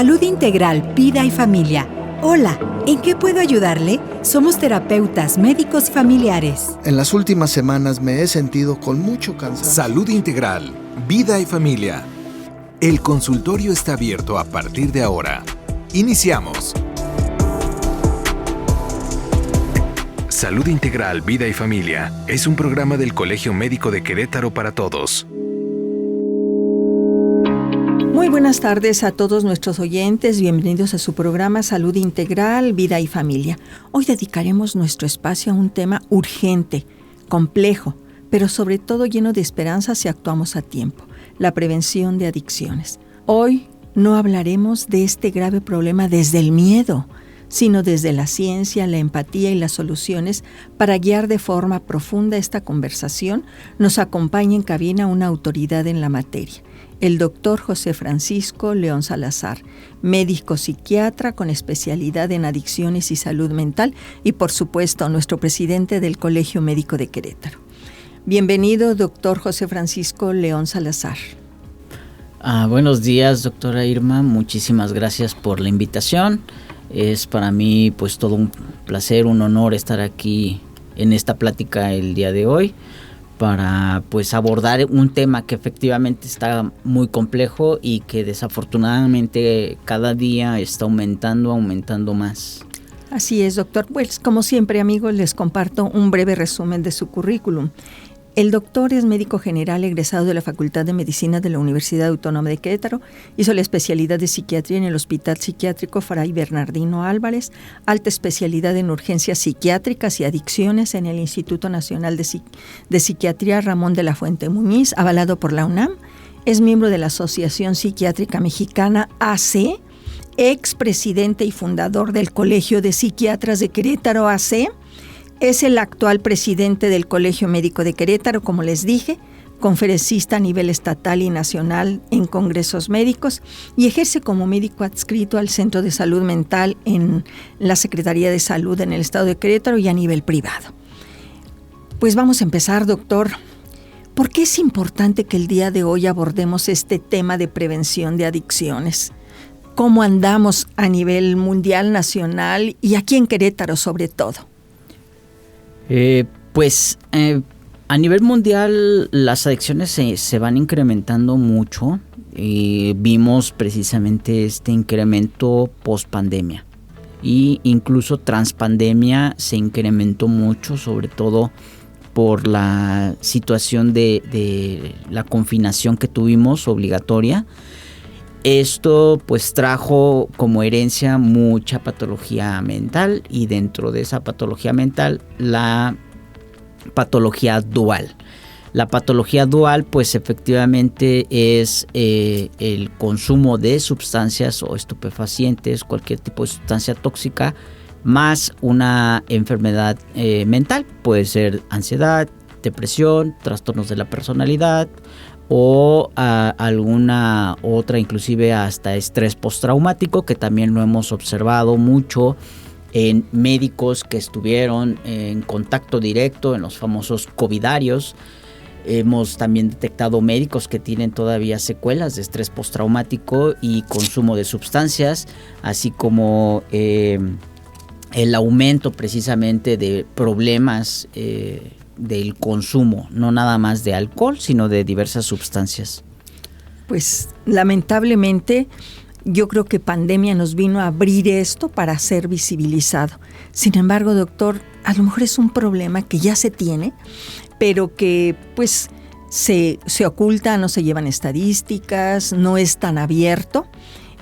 Salud Integral, Vida y Familia. Hola, ¿en qué puedo ayudarle? Somos terapeutas, médicos y familiares. En las últimas semanas me he sentido con mucho cansancio. Salud Integral, Vida y Familia. El consultorio está abierto a partir de ahora. Iniciamos. Salud Integral, Vida y Familia es un programa del Colegio Médico de Querétaro para todos. Muy buenas tardes a todos nuestros oyentes, bienvenidos a su programa Salud Integral, Vida y Familia. Hoy dedicaremos nuestro espacio a un tema urgente, complejo, pero sobre todo lleno de esperanza si actuamos a tiempo, la prevención de adicciones. Hoy no hablaremos de este grave problema desde el miedo, sino desde la ciencia, la empatía y las soluciones. Para guiar de forma profunda esta conversación, nos acompaña en cabina una autoridad en la materia, el doctor José Francisco León Salazar, médico psiquiatra con especialidad en adicciones y salud mental y, por supuesto, nuestro presidente del Colegio Médico de Querétaro. Bienvenido, doctor José Francisco León Salazar. Buenos días, doctora Irma. Muchísimas gracias por la invitación. Es para mí pues todo un placer, un honor estar aquí en esta plática el día de hoy para pues abordar un tema que efectivamente está muy complejo y que desafortunadamente cada día está aumentando más. Así es, doctor. Pues como siempre, amigos, les comparto un breve resumen de su currículum. El doctor es médico general egresado de la Facultad de Medicina de la Universidad Autónoma de Querétaro. Hizo la especialidad de psiquiatría en el Hospital Psiquiátrico Fray Bernardino Álvarez, alta especialidad en urgencias psiquiátricas y adicciones en el Instituto Nacional de Psiquiatría Ramón de la Fuente Muñiz, avalado por la UNAM. Es miembro de la Asociación Psiquiátrica Mexicana AC, expresidente y fundador del Colegio de Psiquiatras de Querétaro AC. Es el actual presidente del Colegio Médico de Querétaro, como les dije, conferencista a nivel estatal y nacional en congresos médicos y ejerce como médico adscrito al Centro de Salud Mental en la Secretaría de Salud en el Estado de Querétaro y a nivel privado. Pues vamos a empezar, doctor. ¿Por qué es importante que el día de hoy abordemos este tema de prevención de adicciones? ¿Cómo andamos a nivel mundial, nacional y aquí en Querétaro sobre todo? A nivel mundial las adicciones se van incrementando mucho. Vimos precisamente este incremento post-pandemia y incluso tras-pandemia se incrementó mucho, sobre todo por la situación de la confinación que tuvimos obligatoria. Esto pues trajo como herencia mucha patología mental y dentro de esa patología mental la patología dual. La patología dual pues efectivamente es el consumo de sustancias o estupefacientes, cualquier tipo de sustancia tóxica, más una enfermedad mental. Puede ser ansiedad, depresión, trastornos de la personalidad, o alguna otra, inclusive hasta estrés postraumático, que también lo hemos observado mucho en médicos que estuvieron en contacto directo en los famosos covidarios. Hemos también detectado médicos que tienen todavía secuelas de estrés postraumático y consumo de sustancias, así como el aumento precisamente de problemas del consumo, no nada más de alcohol, sino de diversas sustancias. Pues lamentablemente yo creo que pandemia nos vino a abrir esto para ser visibilizado. Sin embargo, doctor, a lo mejor es un problema que ya se tiene, pero que pues se oculta, no se llevan estadísticas, no es tan abierto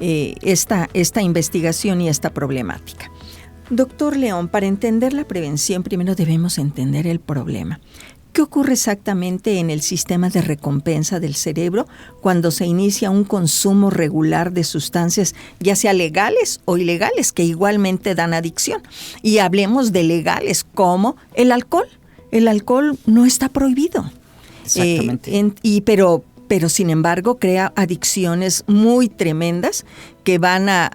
esta investigación y esta problemática. Doctor León, para entender la prevención, primero debemos entender el problema. ¿Qué ocurre exactamente en el sistema de recompensa del cerebro cuando se inicia un consumo regular de sustancias, ya sea legales o ilegales, que igualmente dan adicción? Y hablemos de legales, como el alcohol. El alcohol no está prohibido. Exactamente. Pero sin embargo crea adicciones muy tremendas que van a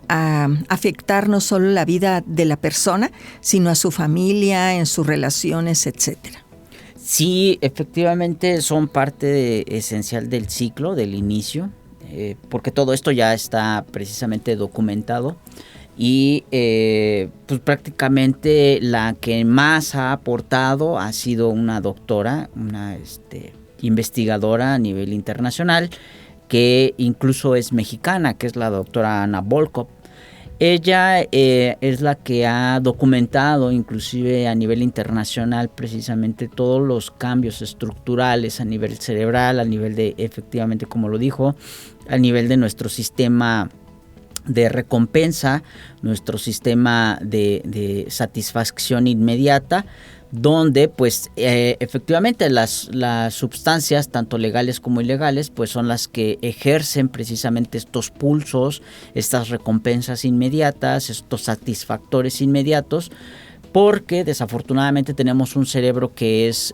afectar no solo la vida de la persona, sino a su familia, en sus relaciones, etcétera. Sí, efectivamente son parte esencial del ciclo, del inicio. porque todo esto ya está precisamente documentado. Y pues prácticamente la que más ha aportado ha sido una doctora, una investigadora a nivel internacional, que incluso es mexicana, que es la doctora Anna Volkov. Ella es la que ha documentado inclusive a nivel internacional precisamente todos los cambios estructurales a nivel cerebral, a nivel de, efectivamente como lo dijo, a nivel de nuestro sistema de recompensa, nuestro sistema de satisfacción inmediata, donde pues efectivamente las sustancias tanto legales como ilegales pues son las que ejercen precisamente estos pulsos, estas recompensas inmediatas, estos satisfactores inmediatos, porque desafortunadamente tenemos un cerebro que es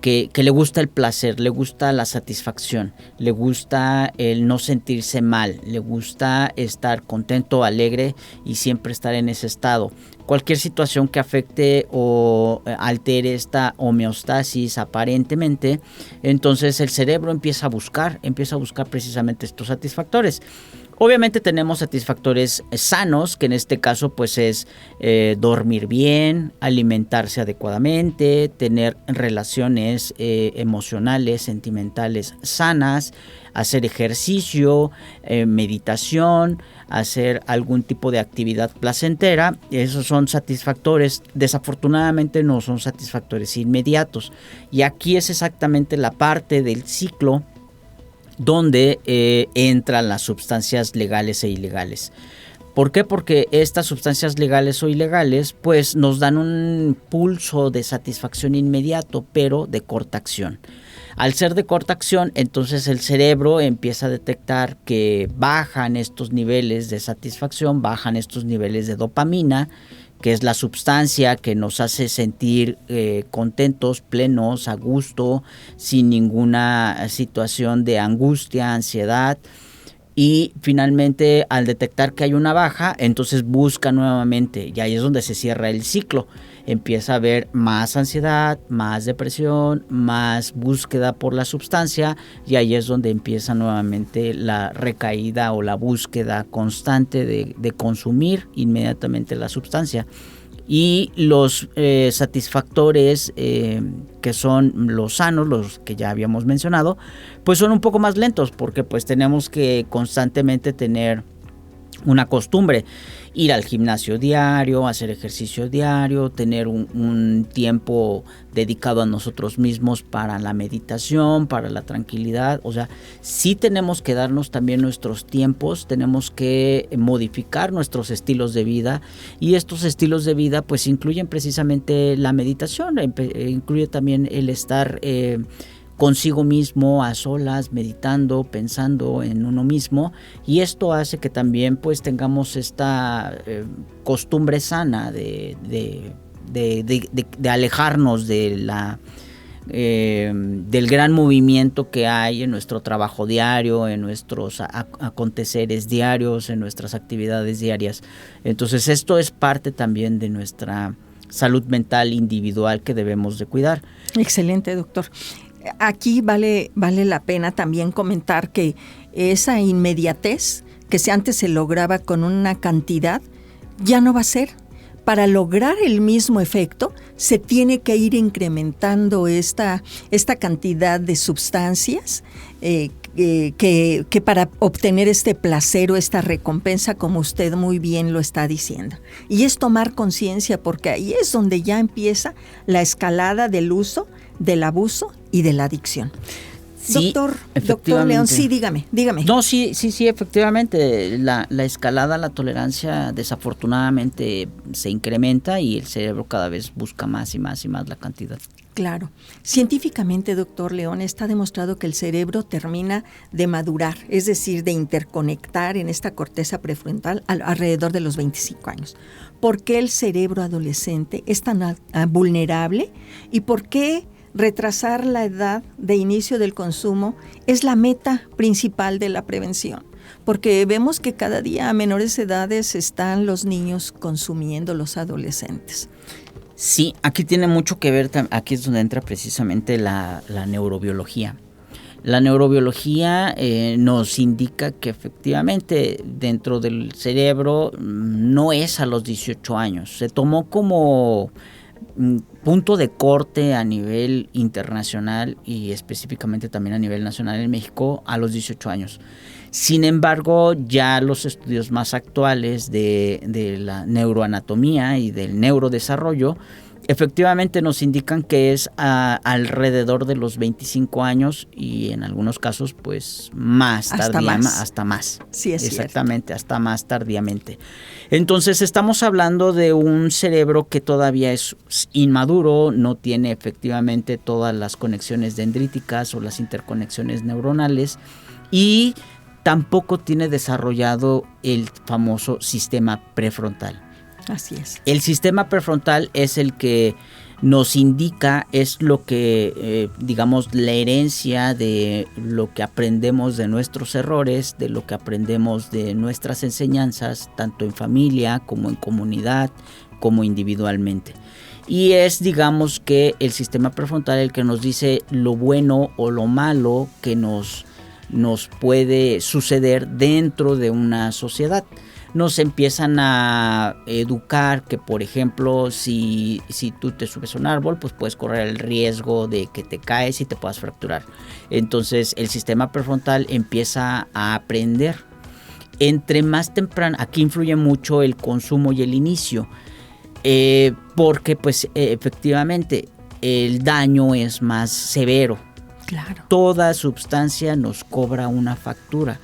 que le gusta el placer, le gusta la satisfacción, le gusta el no sentirse mal, le gusta estar contento, alegre y siempre estar en ese estado. Cualquier situación que afecte o altere esta homeostasis aparentemente, entonces el cerebro empieza a buscar precisamente estos satisfactores. Obviamente tenemos satisfactores sanos, que en este caso pues es dormir bien, alimentarse adecuadamente, tener relaciones emocionales, sentimentales sanas, hacer ejercicio, meditación, hacer algún tipo de actividad placentera. Esos son satisfactores. Desafortunadamente no son satisfactores inmediatos. Y aquí es exactamente la parte del ciclo donde entran las sustancias legales e ilegales. ¿Por qué? Porque estas sustancias legales o ilegales pues nos dan un pulso de satisfacción inmediato, pero de corta acción. Al ser de corta acción, entonces el cerebro empieza a detectar que bajan estos niveles de satisfacción, bajan estos niveles de dopamina, que es la sustancia que nos hace sentir contentos, plenos, a gusto, sin ninguna situación de angustia, ansiedad. Y finalmente, al detectar que hay una baja, entonces busca nuevamente, y ahí es donde se cierra el ciclo. Empieza a haber más ansiedad, más depresión, más búsqueda por la sustancia, y ahí es donde empieza nuevamente la recaída o la búsqueda constante de consumir inmediatamente la sustancia. Y los satisfactores que son los sanos, los que ya habíamos mencionado, pues son un poco más lentos, porque pues tenemos que constantemente tener una costumbre, ir al gimnasio diario, hacer ejercicio diario, tener un tiempo dedicado a nosotros mismos para la meditación, para la tranquilidad. O sea, sí tenemos que darnos también nuestros tiempos, tenemos que modificar nuestros estilos de vida, y estos estilos de vida pues incluyen precisamente la meditación, incluye también el estar consigo mismo, a solas, meditando, pensando en uno mismo, y esto hace que también pues tengamos esta costumbre sana de alejarnos de del gran movimiento que hay en nuestro trabajo diario, en nuestros aconteceres diarios, en nuestras actividades diarias. Entonces esto es parte también de nuestra salud mental individual que debemos de cuidar. Excelente, doctor. Aquí vale la pena también comentar que esa inmediatez que antes se lograba con una cantidad, ya no va a ser. Para lograr el mismo efecto, se tiene que ir incrementando esta cantidad de sustancias que para obtener este placer o esta recompensa, como usted muy bien lo está diciendo. Y es tomar conciencia, porque ahí es donde ya empieza la escalada del uso, del abuso y de la adicción. Sí, doctor León, sí, dígame. No, sí, efectivamente, la escalada, la tolerancia desafortunadamente se incrementa y el cerebro cada vez busca más y más la cantidad. Claro. Científicamente, doctor León, está demostrado que el cerebro termina de madurar, es decir, de interconectar en esta corteza prefrontal alrededor de los 25 años. ¿Por qué el cerebro adolescente es tan vulnerable y por qué retrasar la edad de inicio del consumo es la meta principal de la prevención? Porque vemos que cada día a menores edades están los niños consumiendo, los adolescentes. Sí, aquí tiene mucho que ver, aquí es donde entra precisamente la neurobiología. La neurobiología nos indica que efectivamente dentro del cerebro no es a los 18 años. Se tomó como punto de corte a nivel internacional y específicamente también a nivel nacional en México a los 18 años. Sin embargo, ya los estudios más actuales de la neuroanatomía y del neurodesarrollo efectivamente nos indican que es alrededor de los 25 años y en algunos casos pues más tardíamente, hasta más. Sí, es exactamente, cierto. hasta más tardíamente. Entonces estamos hablando de un cerebro que todavía es inmaduro, no tiene efectivamente todas las conexiones dendríticas o las interconexiones neuronales y tampoco tiene desarrollado el famoso sistema prefrontal. Así es. El sistema prefrontal es el que nos indica, es lo que, digamos, la herencia de lo que aprendemos de nuestros errores, de lo que aprendemos de nuestras enseñanzas, tanto en familia como en comunidad, como individualmente. Y es, digamos, que el sistema prefrontal el que nos dice lo bueno o lo malo que nos puede suceder dentro de una sociedad. Nos empiezan a educar que, por ejemplo, si tú te subes a un árbol, pues puedes correr el riesgo de que te caes y te puedas fracturar. Entonces el sistema prefrontal empieza a aprender. Entre más temprano, aquí influye mucho el consumo y el inicio, porque pues efectivamente el daño es más severo. Claro. Toda sustancia nos cobra una factura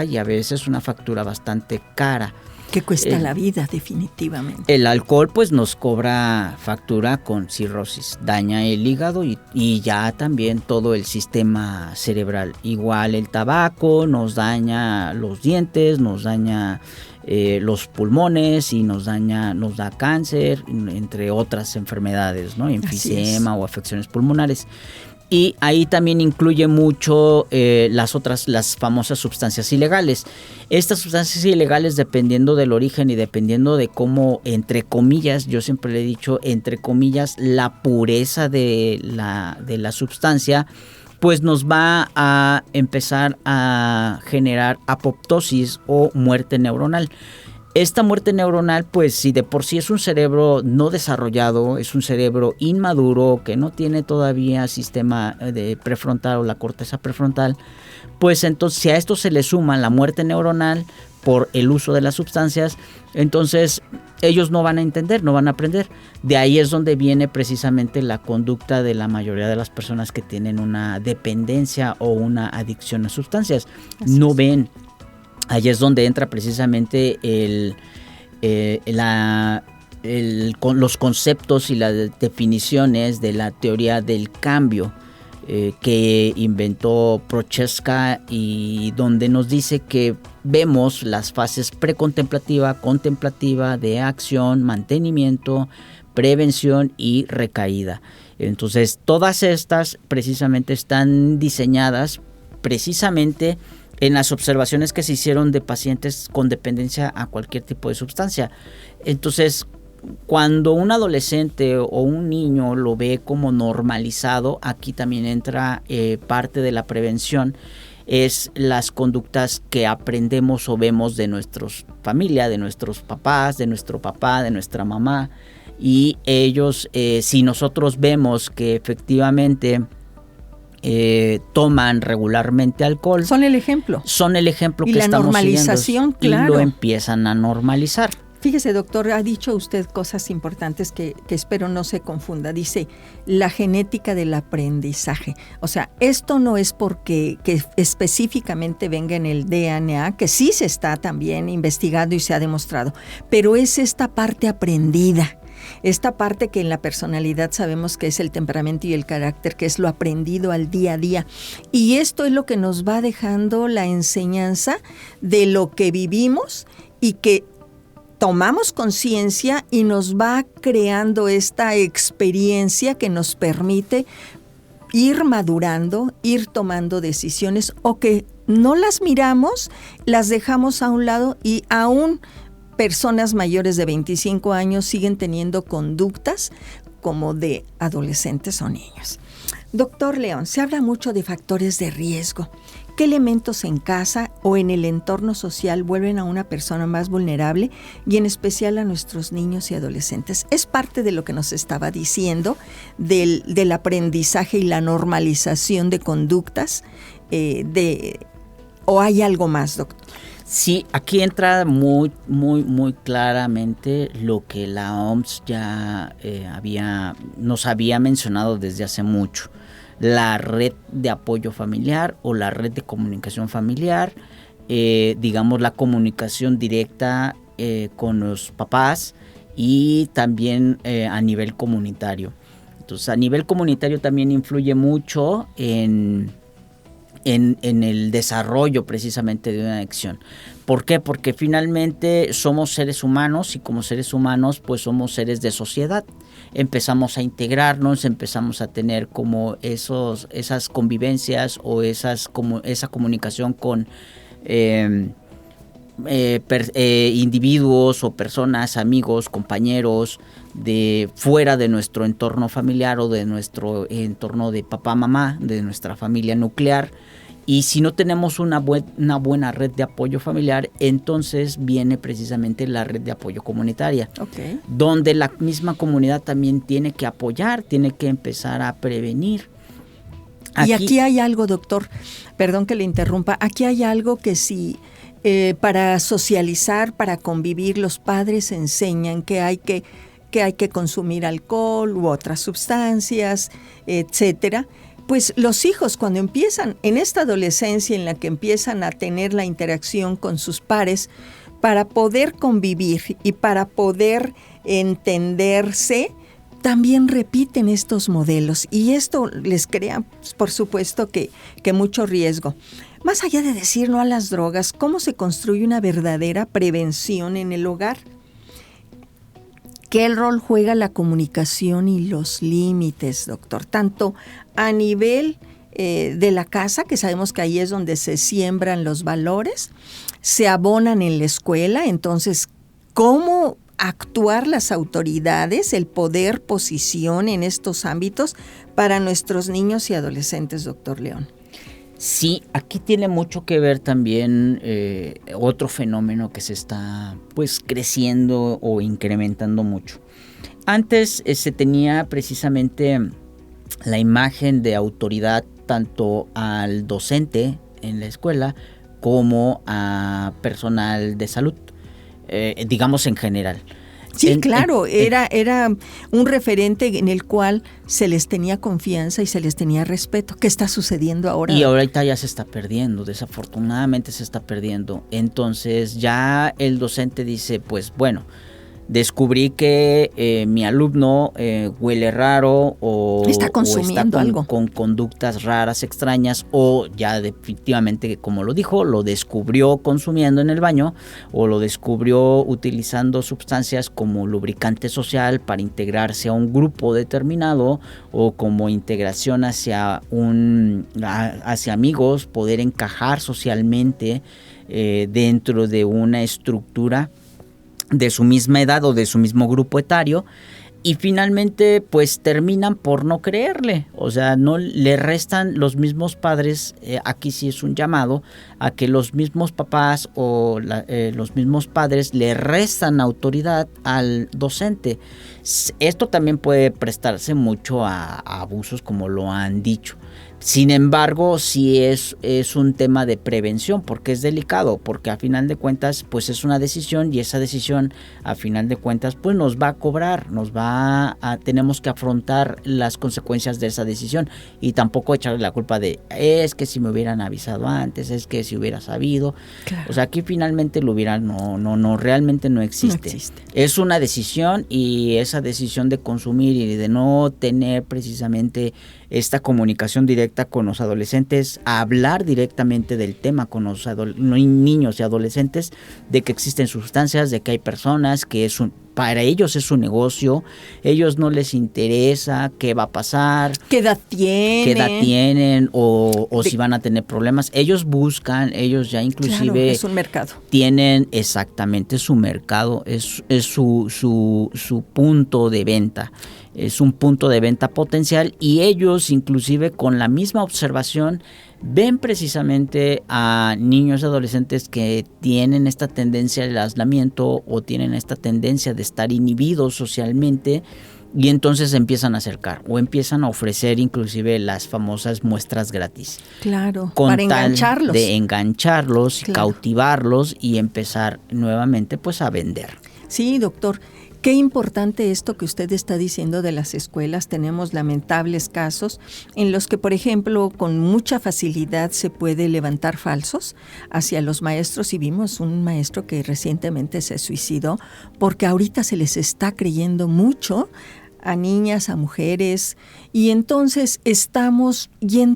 y a veces una factura bastante cara. Que cuesta la vida, definitivamente. El alcohol pues nos cobra factura con cirrosis, daña el hígado y ya también todo el sistema cerebral. Igual el tabaco nos daña los dientes, nos daña los pulmones y nos da cáncer, entre otras enfermedades, ¿no? Enfisema o afecciones pulmonares. Y ahí también incluye mucho las famosas sustancias ilegales. Estas sustancias ilegales, dependiendo del origen y dependiendo de cómo, entre comillas, yo siempre le he dicho, entre comillas, la pureza de la sustancia, pues nos va a empezar a generar apoptosis o muerte neuronal. Esta muerte neuronal, pues si de por sí es un cerebro no desarrollado, es un cerebro inmaduro que no tiene todavía sistema de prefrontal o la corteza prefrontal, pues entonces si a esto se le suma la muerte neuronal por el uso de las sustancias, entonces ellos no van a entender, no van a aprender. De ahí es donde viene precisamente la conducta de la mayoría de las personas que tienen una dependencia o una adicción a sustancias. No ven. Ahí es donde entra precisamente los conceptos y las definiciones de la teoría del cambio que inventó Prochaska y donde nos dice que vemos las fases precontemplativa, contemplativa, de acción, mantenimiento, prevención y recaída. Entonces todas estas precisamente están diseñadas precisamente en las observaciones que se hicieron de pacientes con dependencia a cualquier tipo de sustancia. Entonces, cuando un adolescente o un niño lo ve como normalizado, aquí también entra parte de la prevención, es las conductas que aprendemos o vemos de nuestra familia, de nuestros papás, de nuestro papá, de nuestra mamá, y ellos, si nosotros vemos que efectivamente toman regularmente alcohol. Son el ejemplo. Que la estamos normalización, siguiendo, claro. Y lo empiezan a normalizar. Fíjese, doctor, ha dicho usted cosas importantes que espero no se confunda. Dice, la genética del aprendizaje. O sea, esto no es porque que específicamente venga en el DNA, que sí se está también investigando y se ha demostrado, pero es esta parte aprendida. Esta parte que en la personalidad sabemos que es el temperamento y el carácter, que es lo aprendido al día a día. Y esto es lo que nos va dejando la enseñanza de lo que vivimos y que tomamos conciencia y nos va creando esta experiencia que nos permite ir madurando, ir tomando decisiones o que no las miramos, las dejamos a un lado y aún personas mayores de 25 años siguen teniendo conductas como de adolescentes o niños. Doctor León, se habla mucho de factores de riesgo. ¿Qué elementos en casa o en el entorno social vuelven a una persona más vulnerable y en especial a nuestros niños y adolescentes? Es parte de lo que nos estaba diciendo del aprendizaje y la normalización de conductas, ¿o hay algo más, doctor? Sí, aquí entra muy claramente lo que la OMS ya nos había mencionado desde hace mucho. La red de apoyo familiar o la red de comunicación familiar, digamos la comunicación directa con los papás y también a nivel comunitario. Entonces a nivel comunitario también influye mucho en el desarrollo precisamente de una adicción. ¿Por qué? Porque finalmente somos seres humanos y como seres humanos pues somos seres de sociedad. Empezamos a integrarnos, empezamos a tener como esas convivencias o esa comunicación con individuos o personas, amigos, compañeros de fuera de nuestro entorno familiar o de nuestro entorno de papá, mamá, de nuestra familia nuclear. Y si no tenemos una buena red de apoyo familiar, entonces viene precisamente la red de apoyo comunitaria, donde la misma comunidad también tiene que apoyar, tiene que empezar a prevenir. Y aquí hay algo, doctor, perdón que le interrumpa, aquí hay algo que si para socializar, para convivir, los padres enseñan que hay que consumir alcohol u otras sustancias, etcétera. Pues los hijos cuando empiezan en esta adolescencia en la que empiezan a tener la interacción con sus pares para poder convivir y para poder entenderse, también repiten estos modelos y esto les crea, por supuesto, que mucho riesgo. Más allá de decir no a las drogas, ¿cómo se construye una verdadera prevención en el hogar? ¿Qué rol juega la comunicación y los límites, doctor? Tanto a nivel de la casa, que sabemos que ahí es donde se siembran los valores, se abonan en la escuela, entonces, ¿cómo actuar las autoridades, el poder, posición en estos ámbitos para nuestros niños y adolescentes, doctor León? Sí, aquí tiene mucho que ver también otro fenómeno que se está pues creciendo o incrementando mucho. Antes se tenía precisamente la imagen de autoridad tanto al docente en la escuela como a personal de salud, digamos en general. Sí, claro, era un referente en el cual se les tenía confianza y se les tenía respeto. ¿Qué está sucediendo ahora? Y ahorita ya se está perdiendo, desafortunadamente se está perdiendo. Entonces ya el docente dice, pues bueno, descubrí que mi alumno huele raro o está consumiendo algo con conductas raras, extrañas, o ya definitivamente, como lo dijo, lo descubrió consumiendo en el baño o lo descubrió utilizando sustancias como lubricante social para integrarse a un grupo determinado o como integración hacia amigos, poder encajar socialmente dentro de una estructura de su misma edad o de su mismo grupo etario, y finalmente pues terminan por no creerle, o sea, no le restan los mismos padres, aquí sí es un llamado a que los mismos papás o los mismos padres le restan autoridad al docente. Esto también puede prestarse mucho a abusos, como lo han dicho. Sin embargo, sí es un tema de prevención, porque es delicado, porque a final de cuentas pues es una decisión, y esa decisión a final de cuentas pues nos va a cobrar, tenemos que afrontar las consecuencias de esa decisión, y tampoco echarle la culpa de es que si me hubieran avisado antes, es que si hubiera sabido. Claro. O sea, aquí finalmente lo hubiera no realmente no existe. No existe. Es una decisión, y esa decisión de consumir y de no tener precisamente esta comunicación directa con los adolescentes, a hablar directamente del tema con los niños y adolescentes, de que existen sustancias, de que hay personas que para ellos es un negocio, ellos no les interesa qué va a pasar, qué edad tienen o si van a tener problemas. Ellos buscan, ellos ya inclusive claro, es un mercado. Tienen exactamente su mercado, es su punto de venta. es un punto de venta potencial, y ellos inclusive con la misma observación ven precisamente a niños y adolescentes que tienen esta tendencia al aislamiento o tienen esta tendencia de estar inhibidos socialmente, y entonces empiezan a acercar o empiezan a ofrecer inclusive las famosas muestras gratis. Claro, con para tal engancharlos. de engancharlos, Claro. cautivarlos y empezar nuevamente pues a vender. Sí, doctor. Qué importante esto que usted está diciendo de las escuelas. Tenemos lamentables casos en los que, por ejemplo, con mucha facilidad se puede levantar falsos hacia los maestros, y vimos un maestro que recientemente se suicidó porque ahorita se les está creyendo mucho a niñas, a mujeres, y entonces estamos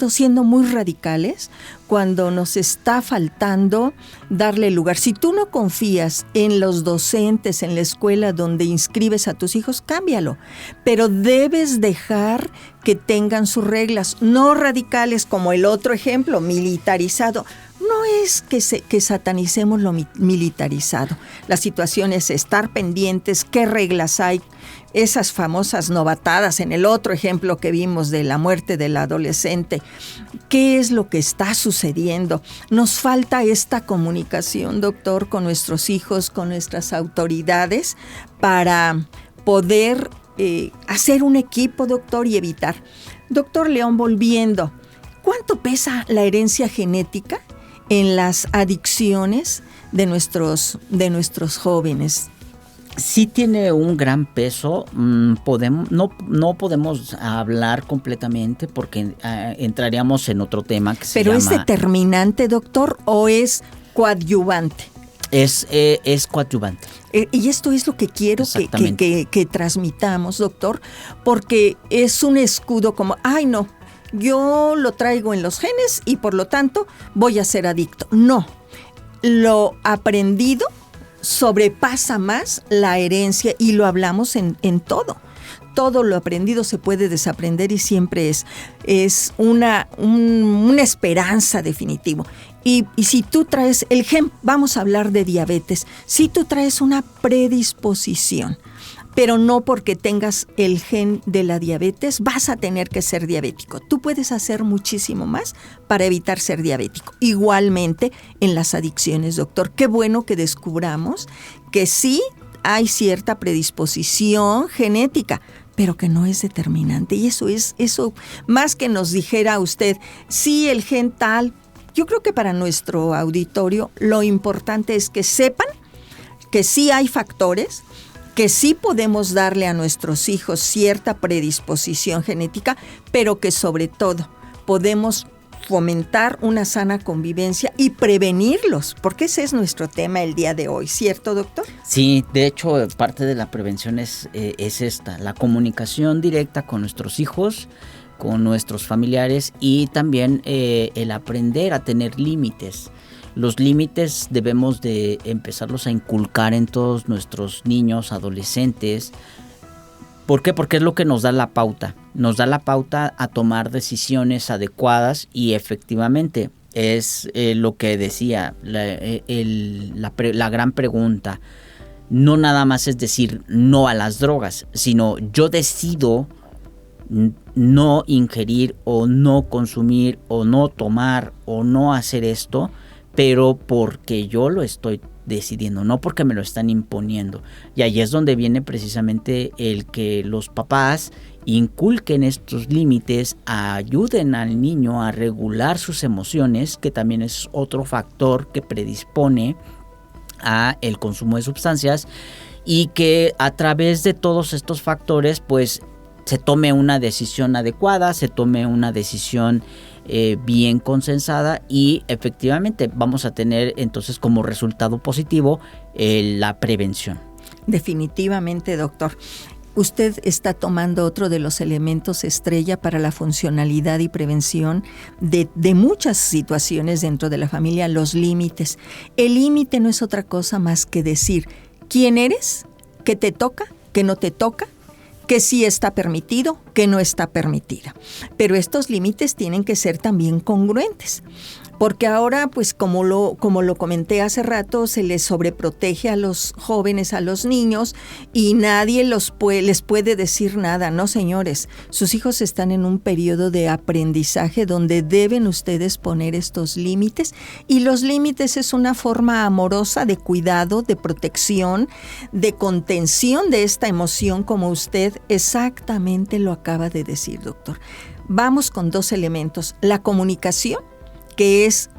siendo muy radicales cuando nos está faltando darle lugar. Si tú no confías en los docentes, en la escuela donde inscribes a tus hijos, cámbialo, pero debes dejar que tengan sus reglas, no radicales como el otro ejemplo, militarizado. No es que satanicemos lo militarizado. La situación es estar pendientes, qué reglas hay, esas famosas novatadas en el otro ejemplo que vimos de la muerte del adolescente. ¿Qué es lo que está sucediendo? Nos falta esta comunicación, doctor, con nuestros hijos, con nuestras autoridades, para poder hacer un equipo, doctor, y evitar. Doctor León, volviendo, ¿cuánto pesa la herencia genética en las adicciones de nuestros jóvenes? Sí tiene un gran peso. No podemos hablar completamente porque entraríamos en otro tema que se llama... ¿Pero es determinante, doctor, o es coadyuvante? Es coadyuvante. Y esto es lo que quiero que transmitamos, doctor, porque es un escudo como, ay no, yo lo traigo en los genes y por lo tanto voy a ser adicto. No, lo aprendido sobrepasa más la herencia, y lo hablamos en todo. Todo lo aprendido se puede desaprender y siempre es una esperanza definitivo. Y si tú traes el gen, vamos a hablar de diabetes, si tú traes una predisposición, pero no porque tengas el gen de la diabetes vas a tener que ser diabético. Tú puedes hacer muchísimo más para evitar ser diabético. Igualmente en las adicciones, doctor. Qué bueno que descubramos que sí hay cierta predisposición genética, pero que no es determinante. Y eso más que nos dijera usted, sí, el gen tal. Yo creo que para nuestro auditorio lo importante es que sepan que sí hay factores, que sí podemos darle a nuestros hijos cierta predisposición genética, pero que sobre todo podemos fomentar una sana convivencia y prevenirlos, porque ese es nuestro tema el día de hoy, ¿cierto, doctor? Sí, de hecho, parte de la prevención es esta, la comunicación directa con nuestros hijos, con nuestros familiares, y también el aprender a tener límites. Los límites debemos de empezarlos a inculcar en todos nuestros niños, adolescentes. ¿Por qué? Porque es lo que nos da la pauta. Nos da la pauta a tomar decisiones adecuadas, y efectivamente es lo que decía, la gran pregunta. No nada más es decir no a las drogas, sino yo decido no ingerir o no consumir o no tomar o no hacer esto, pero porque yo lo estoy decidiendo, no porque me lo están imponiendo. Y ahí es donde viene precisamente el que los papás inculquen estos límites, ayuden al niño a regular sus emociones, que también es otro factor que predispone a el consumo de sustancias, y que a través de todos estos factores pues se tome una decisión adecuada, se tome una decisión bien consensada, y efectivamente vamos a tener entonces como resultado positivo la prevención. Definitivamente, doctor. Usted está tomando otro de los elementos estrella para la funcionalidad y prevención de muchas situaciones dentro de la familia, los límites. El límite no es otra cosa más que decir quién eres, qué te toca, qué no te toca, que sí está permitido, que no está permitida. Pero estos límites tienen que ser también congruentes, porque ahora, pues como lo comenté hace rato, se les sobreprotege a los jóvenes, a los niños, y nadie les puede decir nada. No, señores, sus hijos están en un periodo de aprendizaje donde deben ustedes poner estos límites, y los límites es una forma amorosa de cuidado, de protección, de contención de esta emoción, como usted exactamente lo acaba de decir, doctor. Vamos con 2 elementos: la comunicación, que es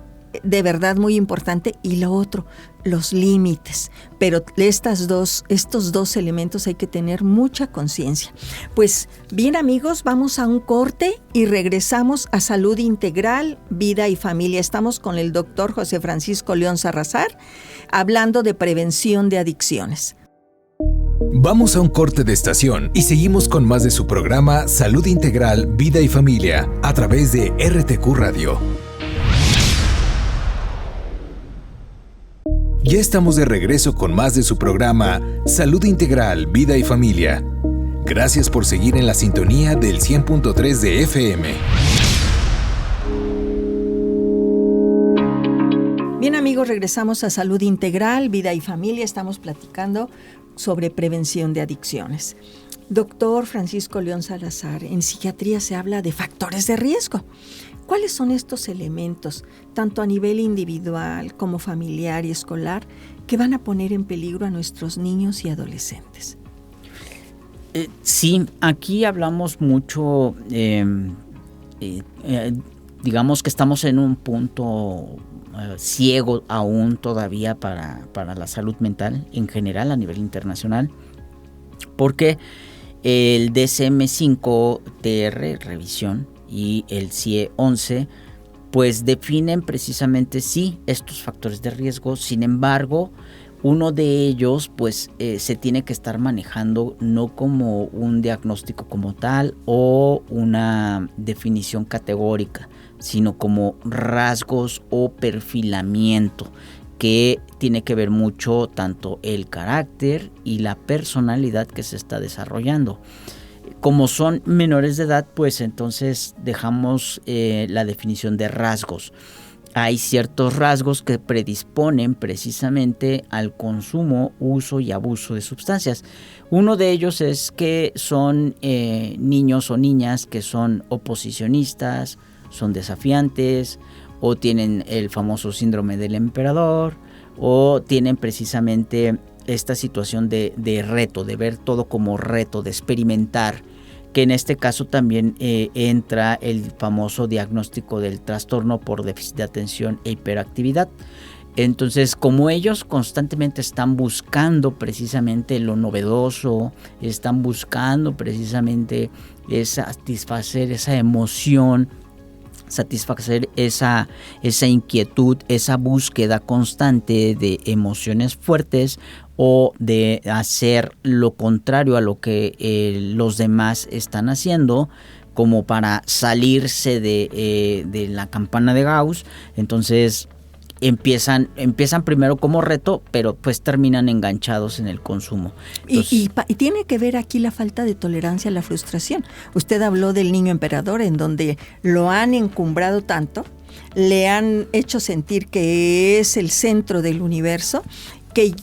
de verdad muy importante, y lo otro, los límites. Pero estos dos elementos hay que tener mucha conciencia. Pues bien, amigos, vamos a un corte y regresamos a Salud Integral, Vida y Familia. Estamos con el doctor José Francisco León Salazar hablando de prevención de adicciones. Vamos a un corte de estación y seguimos con más de su programa Salud Integral, Vida y Familia a través de RTQ Radio. Ya estamos de regreso con más de su programa Salud Integral, Vida y Familia. Gracias por seguir en la sintonía del 100.3 de FM. Bien, amigos, regresamos a Salud Integral, Vida y Familia. Estamos platicando sobre prevención de adicciones. Doctor Francisco León Salazar, en psiquiatría se habla de factores de riesgo. ¿Cuáles son estos elementos, tanto a nivel individual como familiar y escolar, que van a poner en peligro a nuestros niños y adolescentes? Sí, aquí hablamos mucho, digamos que estamos en un punto ciego aún todavía para la salud mental en general a nivel internacional, porque el DSM-5-TR, revisión, y el CIE-11, pues definen precisamente sí estos factores de riesgo. Sin embargo, uno de ellos pues se tiene que estar manejando no como un diagnóstico como tal o una definición categórica, sino como rasgos o perfilamiento, que tiene que ver mucho tanto el carácter y la personalidad que se está desarrollando. Como son menores de edad, pues entonces dejamos la definición de rasgos. Hay ciertos rasgos que predisponen precisamente al consumo, uso y abuso de sustancias. Uno de ellos es que son niños o niñas que son oposicionistas, son desafiantes, o tienen el famoso síndrome del emperador, o tienen precisamente esta situación de reto, de ver todo como reto, de experimentar, que en este caso también entra el famoso diagnóstico del trastorno por déficit de atención e hiperactividad. Entonces, como ellos constantemente están buscando precisamente lo novedoso, están buscando precisamente satisfacer esa emoción, satisfacer esa inquietud, esa búsqueda constante de emociones fuertes o de hacer lo contrario a lo que los demás están haciendo, como para salirse de la campana de Gauss. Entonces empiezan primero como reto, pero pues terminan enganchados en el consumo. Entonces, y tiene que ver aquí la falta de tolerancia a la frustración. Usted habló del niño emperador, en donde lo han encumbrado tanto, le han hecho sentir que es el centro del universo, que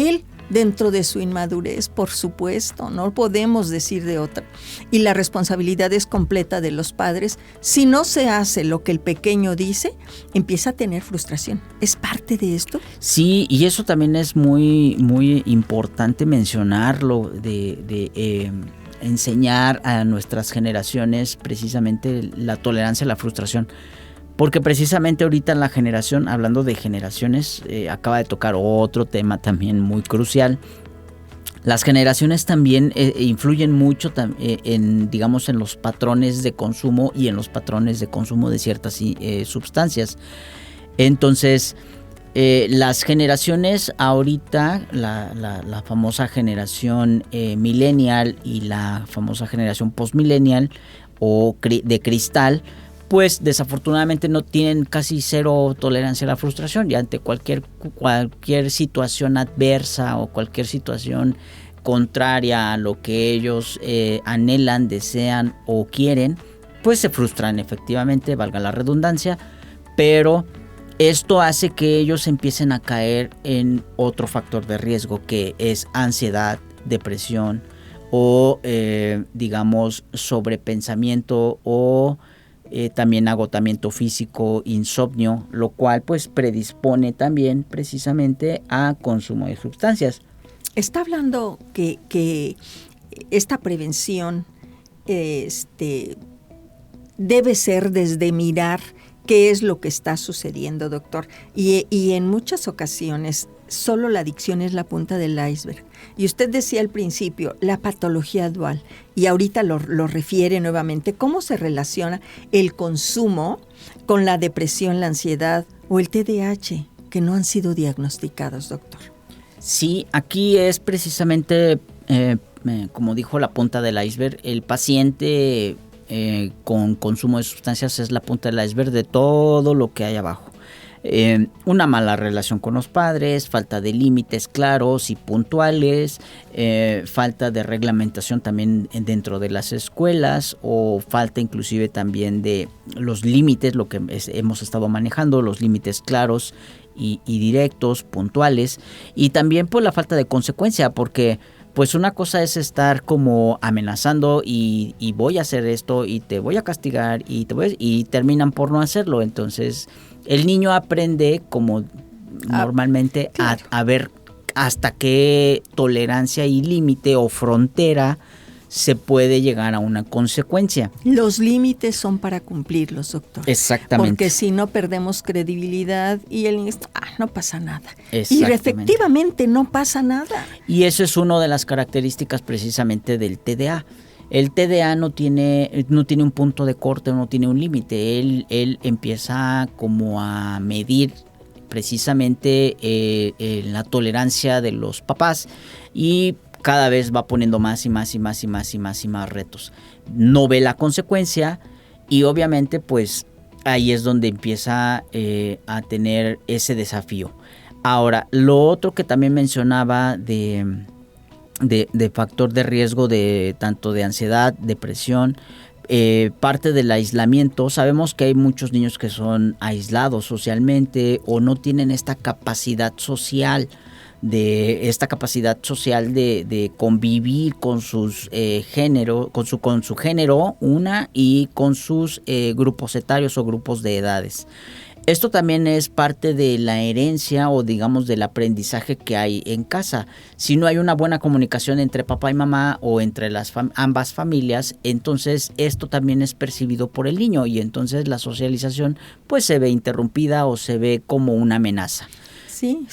él, dentro de su inmadurez, por supuesto, no podemos decir de otra, y la responsabilidad es completa de los padres. Si no se hace lo que el pequeño dice, empieza a tener frustración. ¿Es parte de esto? Sí, y eso también es muy, muy importante mencionarlo, de enseñar a nuestras generaciones precisamente la tolerancia a la frustración. Porque precisamente ahorita en la generación, hablando de generaciones, acaba de tocar otro tema también muy crucial. Las generaciones también influyen mucho en los patrones de consumo y en los patrones de consumo de ciertas sustancias. Entonces, las generaciones ahorita, la famosa generación millennial y la famosa generación postmillennial o de cristal, pues desafortunadamente no tienen casi cero tolerancia a la frustración, y ante cualquier situación adversa o cualquier situación contraria a lo que ellos anhelan, desean o quieren, pues se frustran efectivamente, valga la redundancia, pero Esto hace que ellos empiecen a caer en otro factor de riesgo, que es ansiedad, depresión o digamos sobrepensamiento o también agotamiento físico, insomnio, lo cual pues predispone también precisamente a consumo de sustancias. Está hablando que esta prevención debe ser desde mirar qué es lo que está sucediendo, doctor. Y en muchas ocasiones solo la adicción es la punta del iceberg. Y usted decía al principio, la patología dual, y ahorita lo refiere nuevamente, ¿cómo se relaciona el consumo con la depresión, la ansiedad o el TDAH que no han sido diagnosticados, doctor? Sí, aquí es precisamente, como dijo, la punta del iceberg. El paciente con consumo de sustancias es la punta del iceberg de todo lo que hay abajo. Una mala relación con los padres, falta de límites claros y puntuales, falta de reglamentación también dentro de las escuelas, o falta inclusive también de los límites, lo que hemos estado manejando, los límites claros y directos, puntuales, y también por la falta de consecuencia, porque pues una cosa es estar como amenazando y voy a hacer esto y te voy a castigar y terminan por no hacerlo. Entonces el niño aprende como normalmente claro, a ver hasta qué tolerancia y límite o frontera se puede llegar a una consecuencia. Los límites son para cumplirlos, doctor. Exactamente. Porque si no perdemos credibilidad y el niño está, no pasa nada. Y efectivamente no pasa nada. Y eso es una de las características precisamente del TDA. El TDA no tiene un punto de corte, no tiene un límite. Él empieza como a medir precisamente la tolerancia de los papás y cada vez va poniendo más y más y más y más y más y más retos. No ve la consecuencia y obviamente pues ahí es donde empieza a tener ese desafío. Ahora, lo otro que también mencionaba de factor de riesgo de tanto de ansiedad, depresión, parte del aislamiento. Sabemos que hay muchos niños que son aislados socialmente o no tienen esta capacidad social de convivir con sus género, con su género, y con sus grupos etarios o grupos de edades. Esto también es parte de la herencia o digamos del aprendizaje que hay en casa. Si no hay una buena comunicación entre papá y mamá o entre ambas familias, entonces esto también es percibido por el niño y entonces la socialización pues se ve interrumpida o se ve como una amenaza. Sí,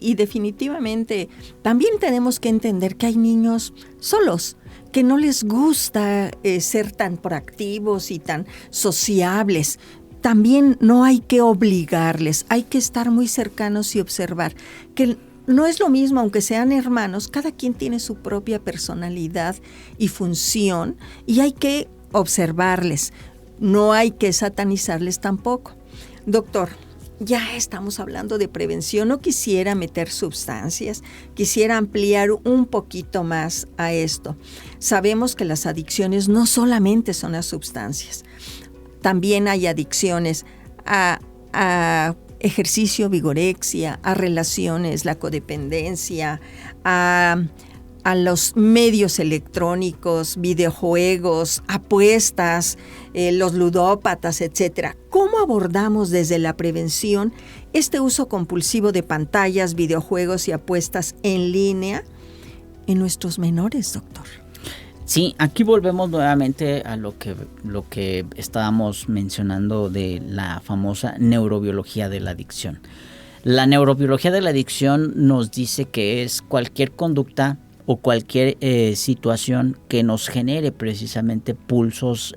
y definitivamente también tenemos que entender que hay niños solos, que no les gusta ser tan proactivos y tan sociables. También no hay que obligarles, hay que estar muy cercanos y observar que no es lo mismo, aunque sean hermanos, cada quien tiene su propia personalidad y función y hay que observarles, no hay que satanizarles tampoco. Doctor, ya estamos hablando de prevención, no quisiera meter sustancias, quisiera ampliar un poquito más a esto. Sabemos que las adicciones no solamente son las sustancias, también hay adicciones a ejercicio, vigorexia, a relaciones, la codependencia, a los medios electrónicos, videojuegos, apuestas, los ludópatas, etcétera. ¿Cómo abordamos desde la prevención este uso compulsivo de pantallas, videojuegos y apuestas en línea en nuestros menores, doctor? Sí, aquí volvemos nuevamente a lo que estábamos mencionando de la famosa neurobiología de la adicción. La neurobiología de la adicción nos dice que es cualquier conducta o cualquier situación que nos genere precisamente pulsos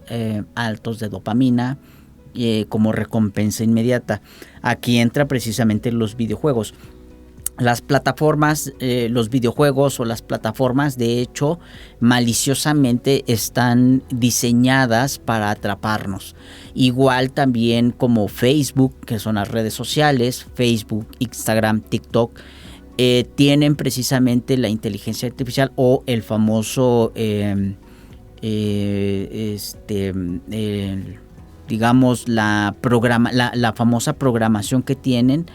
altos de dopamina como recompensa inmediata. Aquí entra precisamente los videojuegos. Las plataformas, los videojuegos o las plataformas, de hecho, maliciosamente están diseñadas para atraparnos. Igual también como Facebook, que son las redes sociales, Facebook, Instagram, TikTok, tienen precisamente la inteligencia artificial o el famoso digamos, la famosa programación que tienen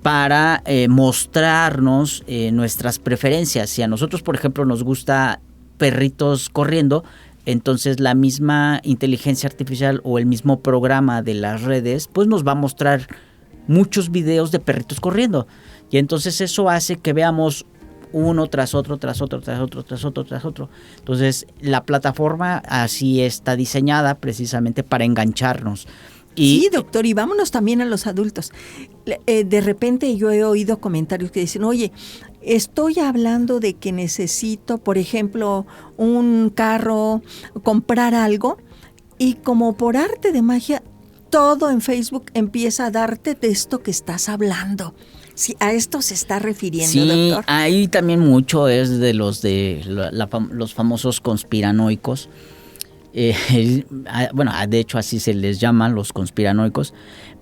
para mostrarnos nuestras preferencias. Si a nosotros, por ejemplo, nos gusta perritos corriendo, entonces la misma inteligencia artificial o el mismo programa de las redes pues nos va a mostrar muchos videos de perritos corriendo, y entonces eso hace que veamos uno tras otro. Entonces la plataforma así está diseñada precisamente para engancharnos. Sí, doctor, y vámonos también a los adultos. De repente yo he oído comentarios que dicen, oye, estoy hablando de que necesito, por ejemplo, un carro, comprar algo, y como por arte de magia, todo en Facebook empieza a darte de esto que estás hablando. Sí, a esto se está refiriendo, sí, doctor. Ahí también mucho es de los famosos conspiranoicos. Bueno, de hecho así se les llama, los conspiranoicos,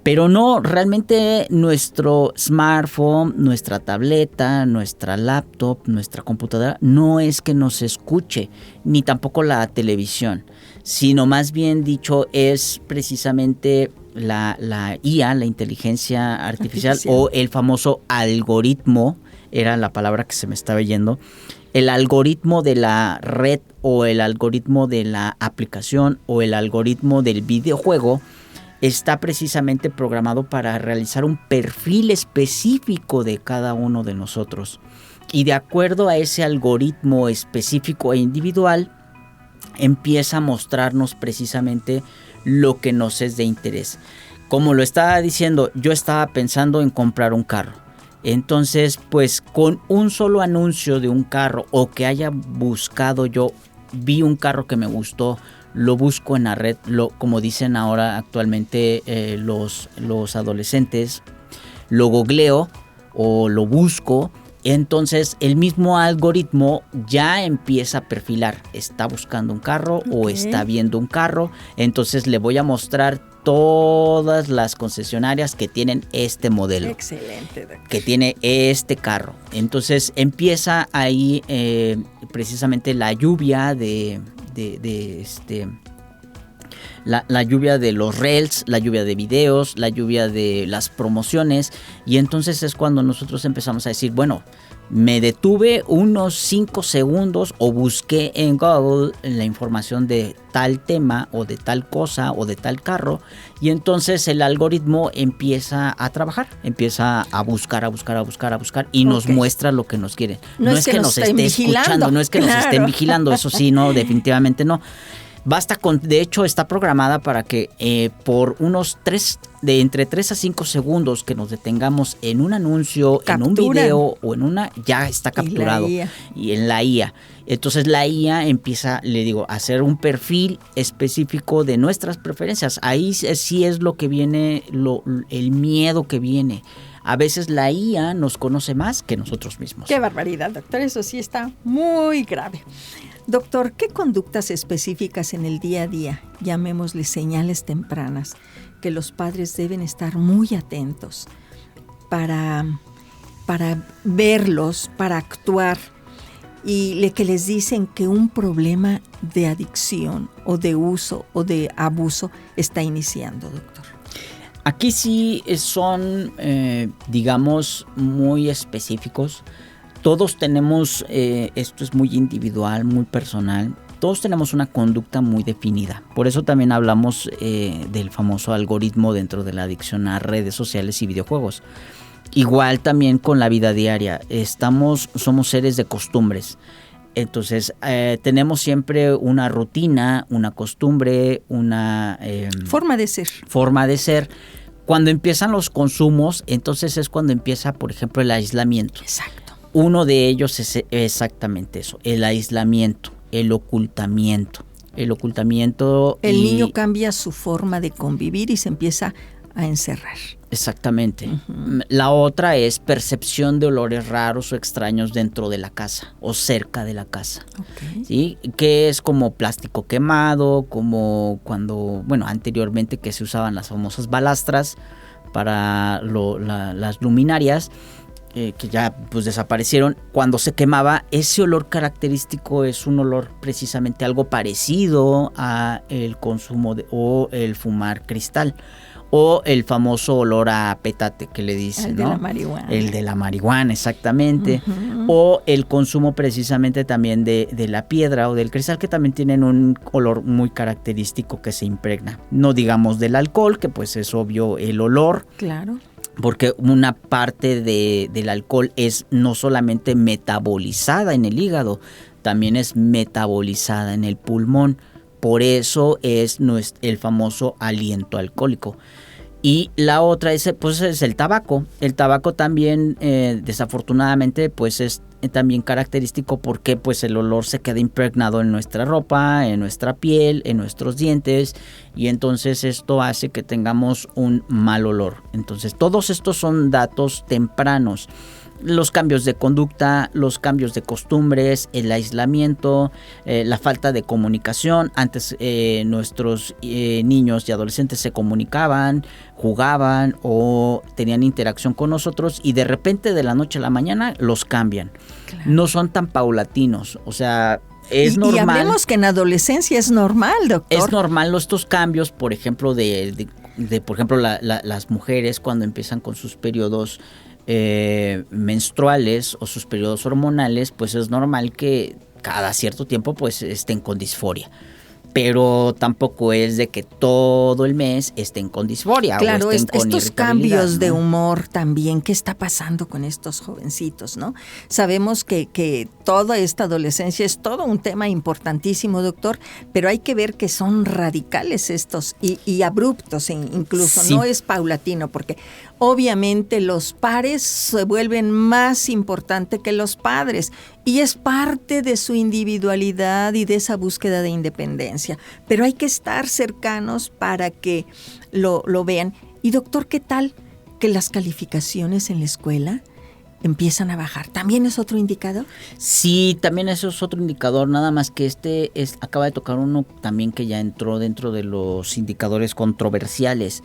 pero no, realmente nuestro smartphone, nuestra tableta, nuestra laptop, nuestra computadora, no es que nos escuche, ni tampoco la televisión, sino más bien dicho es precisamente la IA, la inteligencia artificial, o el famoso algoritmo, era la palabra que se me estaba yendo. El algoritmo de la red o el algoritmo de la aplicación o el algoritmo del videojuego está precisamente programado para realizar un perfil específico de cada uno de nosotros. Y de acuerdo a ese algoritmo específico e individual, empieza a mostrarnos precisamente lo que nos es de interés. Como lo estaba diciendo, yo estaba pensando en comprar un carro. Entonces, pues con un solo anuncio de un carro o que haya buscado, yo vi un carro que me gustó, lo busco en la red, como dicen ahora actualmente los adolescentes, lo googleo o lo busco, entonces el mismo algoritmo ya empieza a perfilar, está buscando un carro o está viendo un carro, entonces le voy a mostrar todas las concesionarias que tienen este modelo. Excelente, doctor. Que tiene este carro. Entonces empieza ahí precisamente la lluvia la lluvia de los reels, la lluvia de videos, la lluvia de las promociones, y entonces es cuando nosotros empezamos a decir, bueno, me detuve unos 5 segundos o busqué en Google la información de tal tema o de tal cosa o de tal carro, y entonces el algoritmo empieza a trabajar, empieza a buscar y nos muestra lo que nos quiere. No es que nos esté escuchando, no es que nos estén vigilando, eso sí, no, definitivamente no. Basta con, de hecho está programada para que por unos entre 3 a 5 segundos que nos detengamos en un anuncio, en un video o en ya está capturado. Y en la IA. Entonces la IA empieza, le digo, a hacer un perfil específico de nuestras preferencias. Ahí sí es lo que viene, el miedo que viene. A veces la IA nos conoce más que nosotros mismos. Qué barbaridad, doctor, eso sí está muy grave. Doctor, ¿qué conductas específicas en el día a día, llamémosle señales tempranas, que los padres deben estar muy atentos para verlos, para actuar, y que les dicen que un problema de adicción o de uso o de abuso está iniciando, doctor? Aquí sí son, digamos, muy específicos. Todos tenemos, esto es muy individual, muy personal, todos tenemos una conducta muy definida. Por eso también hablamos del famoso algoritmo dentro de la adicción a redes sociales y videojuegos. Igual también con la vida diaria, somos seres de costumbres. Entonces tenemos siempre una rutina, una costumbre, una forma de ser. Cuando empiezan los consumos, entonces es cuando empieza, por ejemplo, el aislamiento. Exacto. Uno de ellos es exactamente eso, el aislamiento, el ocultamiento. El niño cambia su forma de convivir y se empieza a encerrar. Exactamente. Uh-huh. La otra es percepción de olores raros o extraños dentro de la casa o cerca de la casa. Okay. ¿Sí? Que es como plástico quemado, como cuando, anteriormente que se usaban las famosas balastras para las luminarias. que ya pues desaparecieron, cuando se quemaba, ese olor característico es un olor precisamente algo parecido a el consumo o el fumar cristal, o el famoso olor a petate que le dicen, el ¿no? de la marihuana. El de la marihuana, exactamente. O el consumo precisamente también de la piedra o del cristal, que también tienen un olor muy característico que se impregna. No digamos del alcohol, que pues es obvio el olor. Claro. Porque una parte del alcohol es no solamente metabolizada en el hígado, también es metabolizada en el pulmón. Por eso es el famoso aliento alcohólico. Y la otra es el tabaco. El tabaco también, desafortunadamente, pues es también característico porque pues el olor se queda impregnado en nuestra ropa, en nuestra piel, en nuestros dientes, y entonces esto hace que tengamos un mal olor. Entonces todos estos son datos tempranos. Los cambios de conducta, los cambios de costumbres, el aislamiento, la falta de comunicación. Antes nuestros niños y adolescentes se comunicaban, jugaban o tenían interacción con nosotros, y de repente de la noche a la mañana los cambian. Claro. No son tan paulatinos, o sea, es normal. Y hablemos que en adolescencia es normal, doctor. Es normal estos cambios, por ejemplo, por ejemplo, las mujeres cuando empiezan con sus periodos menstruales o sus periodos hormonales, pues es normal que cada cierto tiempo pues estén con disforia. Pero tampoco es de que todo el mes estén con disforia. Claro, o estén con estos cambios, ¿no?, de de humor también, ¿qué está pasando con estos jovencitos, no? Sabemos que toda esta adolescencia es todo un tema importantísimo, doctor, pero hay que ver que son radicales estos y abruptos incluso, sí. No es paulatino, porque obviamente los pares se vuelven más importantes que los padres, y es parte de su individualidad y de esa búsqueda de independencia. Pero hay que estar cercanos para que lo vean. Y doctor, ¿qué tal que las calificaciones en la escuela empiezan a bajar? ¿También es otro indicador? Sí, también eso es otro indicador, nada más que acaba de tocar uno también que ya entró dentro de los indicadores controversiales,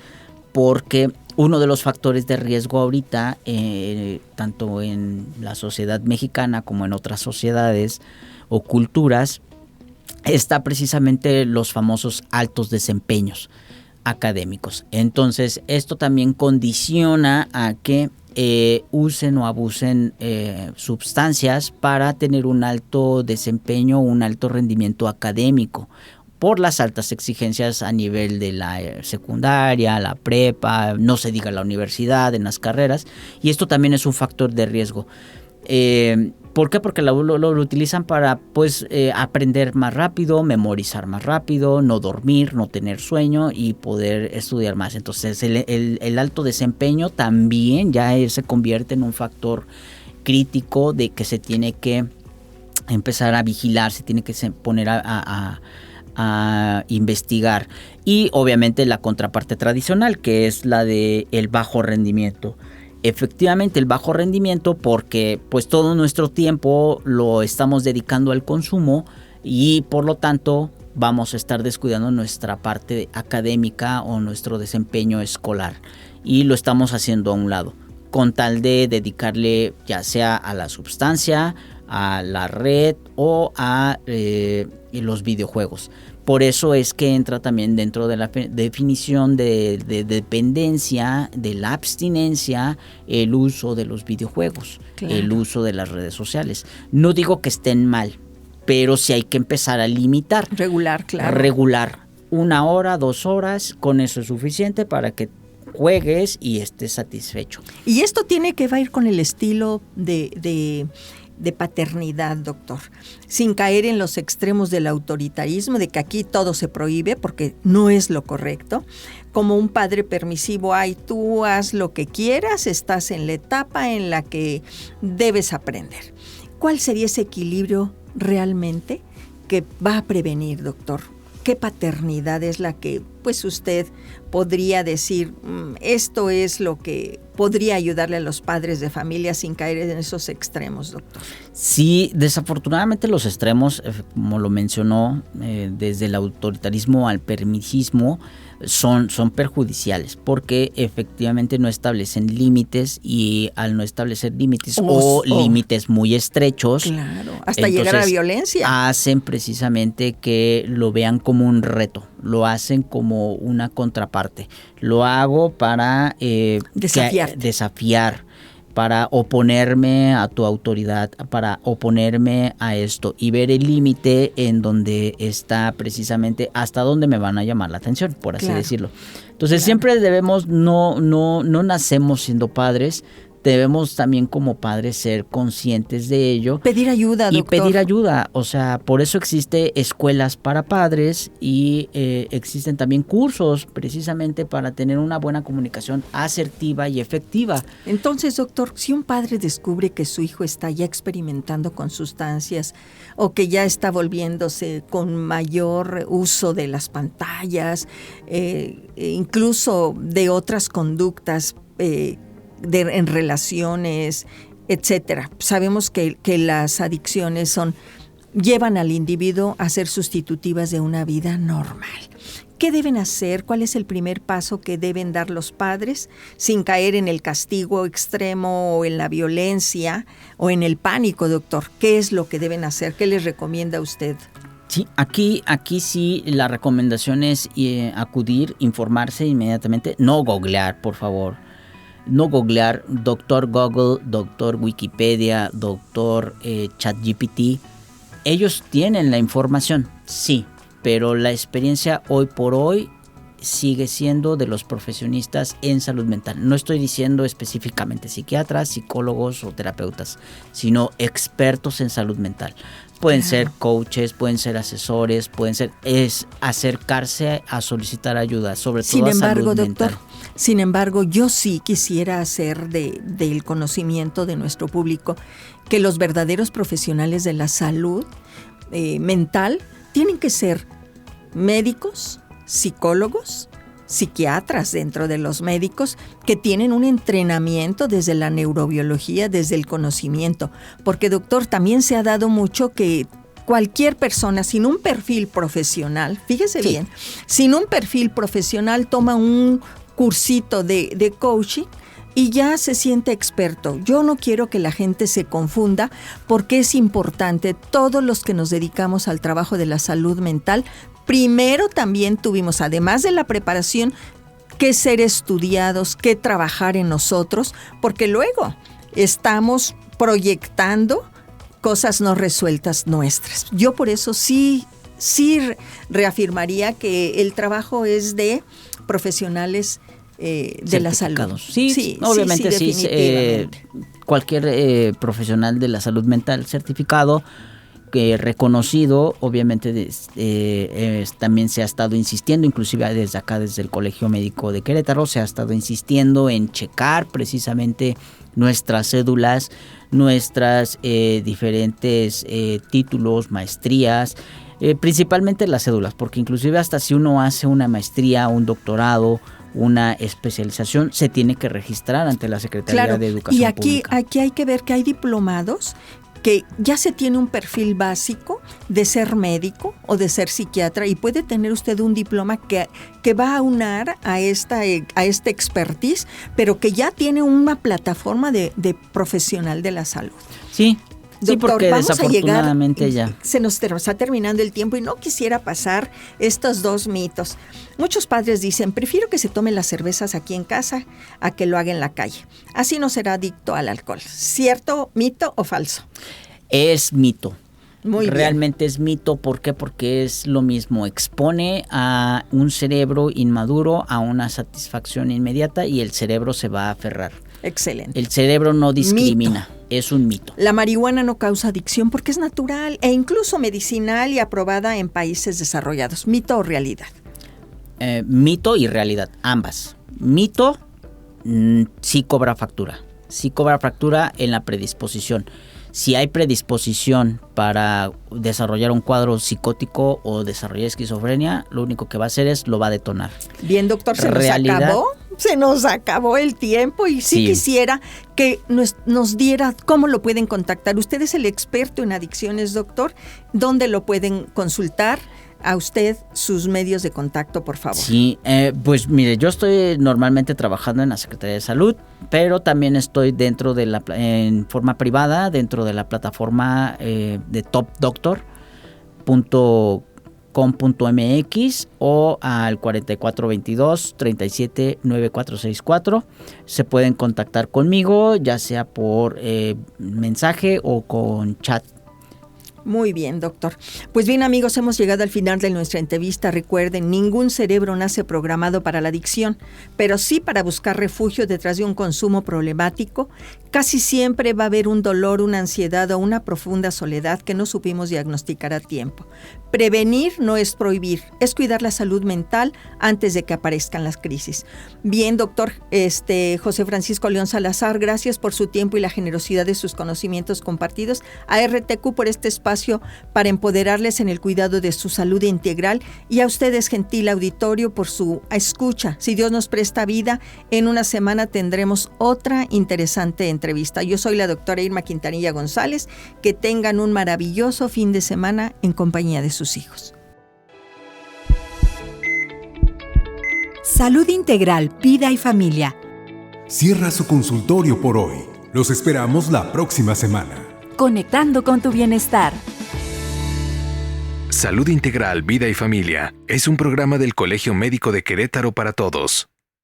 porque uno de los factores de riesgo ahorita, tanto en la sociedad mexicana como en otras sociedades o culturas, está precisamente los famosos altos desempeños académicos. Entonces, esto también condiciona a que usen o abusen sustancias para tener un alto desempeño, un alto rendimiento académico, por las altas exigencias a nivel de la secundaria, la prepa, no se diga la universidad, en las carreras, y esto también es un factor de riesgo. ¿Por qué? Porque lo utilizan para aprender más rápido, memorizar más rápido, no dormir, no tener sueño y poder estudiar más. Entonces el alto desempeño también ya se convierte en un factor crítico de que se tiene que empezar a vigilar, se tiene que poner a investigar. Y obviamente la contraparte tradicional, que es la de el bajo rendimiento. Efectivamente, el bajo rendimiento, porque pues todo nuestro tiempo lo estamos dedicando al consumo y por lo tanto vamos a estar descuidando nuestra parte académica o nuestro desempeño escolar, y lo estamos haciendo a un lado con tal de dedicarle ya sea a la sustancia, a la red o a los videojuegos. Por eso es que entra también dentro de la definición de dependencia, de la abstinencia, el uso de los videojuegos, claro, el uso de las redes sociales. No digo que estén mal, pero sí hay que empezar a limitar. Regular, claro. Regular. 1 hora, 2 horas, con eso es suficiente para que juegues y estés satisfecho. Y esto tiene que ver con el estilo de paternidad, doctor, sin caer en los extremos del autoritarismo, de que aquí todo se prohíbe porque no es lo correcto, como un padre permisivo, tú haz lo que quieras, estás en la etapa en la que debes aprender. ¿Cuál sería ese equilibrio realmente que va a prevenir, doctor? ¿Qué paternidad es la que pues usted podría decir, esto es lo que podría ayudarle a los padres de familia sin caer en esos extremos, doctor? Sí, desafortunadamente los extremos, como lo mencionó, desde el autoritarismo al permisismo, son perjudiciales, porque efectivamente no establecen límites, y al no establecer límites o límites muy estrechos, claro, hasta llegar a la violencia, hacen precisamente que lo vean como un reto, lo hacen como una contraparte. Lo hago para desafiar, para oponerme a tu autoridad, para oponerme a esto, y ver el límite en donde está precisamente hasta dónde me van a llamar la atención, por así decirlo. Entonces siempre debemos, no nacemos siendo padres, debemos también como padres ser conscientes de ello. Pedir ayuda, doctor. Y pedir ayuda, o sea, por eso existe escuelas para padres y existen también cursos precisamente para tener una buena comunicación asertiva y efectiva. Entonces, doctor, si un padre descubre que su hijo está ya experimentando con sustancias o que ya está volviéndose con mayor uso de las pantallas, incluso de otras conductas, en relaciones, etcétera. Sabemos que las adicciones llevan al individuo a ser sustitutivas de una vida normal. ¿Qué deben hacer? ¿Cuál es el primer paso que deben dar los padres sin caer en el castigo extremo o en la violencia o en el pánico, doctor? ¿Qué es lo que deben hacer? ¿Qué les recomienda usted? Sí, aquí sí la recomendación es acudir, informarse inmediatamente, no googlear, por favor. No googlear, doctor Google, doctor Wikipedia, doctor ChatGPT. Ellos tienen la información, sí, pero la experiencia hoy por hoy sigue siendo de los profesionistas en salud mental. No estoy diciendo específicamente psiquiatras, psicólogos o terapeutas, sino expertos en salud mental. Pueden ser coaches, pueden ser asesores, es acercarse a solicitar ayuda, sobre todo a salud mental. Doctor, sin embargo, yo sí quisiera hacer del conocimiento de nuestro público que los verdaderos profesionales de la salud mental tienen que ser médicos, psicólogos, psiquiatras dentro de los médicos que tienen un entrenamiento desde la neurobiología, desde el conocimiento. Porque, doctor, también se ha dado mucho que cualquier persona sin un perfil profesional, fíjese bien, sin un perfil profesional toma un cursito de coaching y ya se siente experto. Yo no quiero que la gente se confunda, porque es importante, todos los que nos dedicamos al trabajo de la salud mental, primero también tuvimos, además de la preparación, que ser estudiados, que trabajar en nosotros, porque luego estamos proyectando cosas no resueltas nuestras. Yo por eso sí reafirmaría que el trabajo es de profesionales de la salud. Sí, obviamente sí, cualquier profesional de la salud mental certificado, reconocido, obviamente también se ha estado insistiendo, inclusive desde acá, desde el Colegio Médico de Querétaro, se ha estado insistiendo en checar precisamente nuestras cédulas, nuestras diferentes títulos, maestrías, principalmente las cédulas, porque inclusive hasta si uno hace una maestría, un doctorado, una especialización, se tiene que registrar ante la Secretaría de Educación Pública. Y aquí hay que ver que hay diplomados que ya se tiene un perfil básico de ser médico o de ser psiquiatra, y puede tener usted un diploma que va a aunar a esta expertise, pero que ya tiene una plataforma de profesional de la salud. Sí. Doctor, sí, porque desafortunadamente se nos está terminando el tiempo y no quisiera pasar estos dos mitos. Muchos padres dicen, prefiero que se tome las cervezas aquí en casa a que lo haga en la calle. Así no será adicto al alcohol. ¿Cierto, mito o falso? Es mito. Realmente es mito. ¿Por qué? Porque es lo mismo. Expone a un cerebro inmaduro a una satisfacción inmediata y el cerebro se va a aferrar. Excelente. El cerebro no discrimina. Mito. Es un mito. La marihuana no causa adicción porque es natural e incluso medicinal y aprobada en países desarrollados. ¿Mito o realidad? Mito y realidad, ambas. Mito, sí cobra factura. Sí cobra factura en la predisposición. Si hay predisposición para desarrollar un cuadro psicótico o desarrollar esquizofrenia, lo único que va a hacer es lo va a detonar. Bien, doctor, se nos acabó el tiempo y sí quisiera que nos diera cómo lo pueden contactar. Usted es el experto en adicciones, doctor. ¿Dónde lo pueden consultar? A usted sus medios de contacto, por favor. Sí, pues mire, yo estoy normalmente trabajando en la Secretaría de Salud, pero también estoy en forma privada dentro de la plataforma de topdoctor.com.mx o al 4422-379464. Se pueden contactar conmigo, ya sea por mensaje o con chat. Muy bien, doctor. Pues bien, amigos, hemos llegado al final de nuestra entrevista. Recuerden, ningún cerebro nace programado para la adicción, pero sí para buscar refugio detrás de un consumo problemático. Casi siempre va a haber un dolor, una ansiedad o una profunda soledad que no supimos diagnosticar a tiempo. Prevenir no es prohibir, es cuidar la salud mental antes de que aparezcan las crisis. Bien, doctor José Francisco León Salazar, gracias por su tiempo y la generosidad de sus conocimientos compartidos. A RTQ por este espacio para empoderarles en el cuidado de su salud integral, y a ustedes, gentil auditorio, por su escucha. Si Dios nos presta vida, en una semana tendremos otra interesante entrevista. Yo soy la doctora Irma Quintanilla González. Que tengan un maravilloso fin de semana en compañía de sus hijos. Salud Integral, Vida y Familia. Cierra su consultorio por hoy. Los esperamos la próxima semana. Conectando con tu bienestar. Salud Integral, Vida y Familia es un programa del Colegio Médico de Querétaro para todos.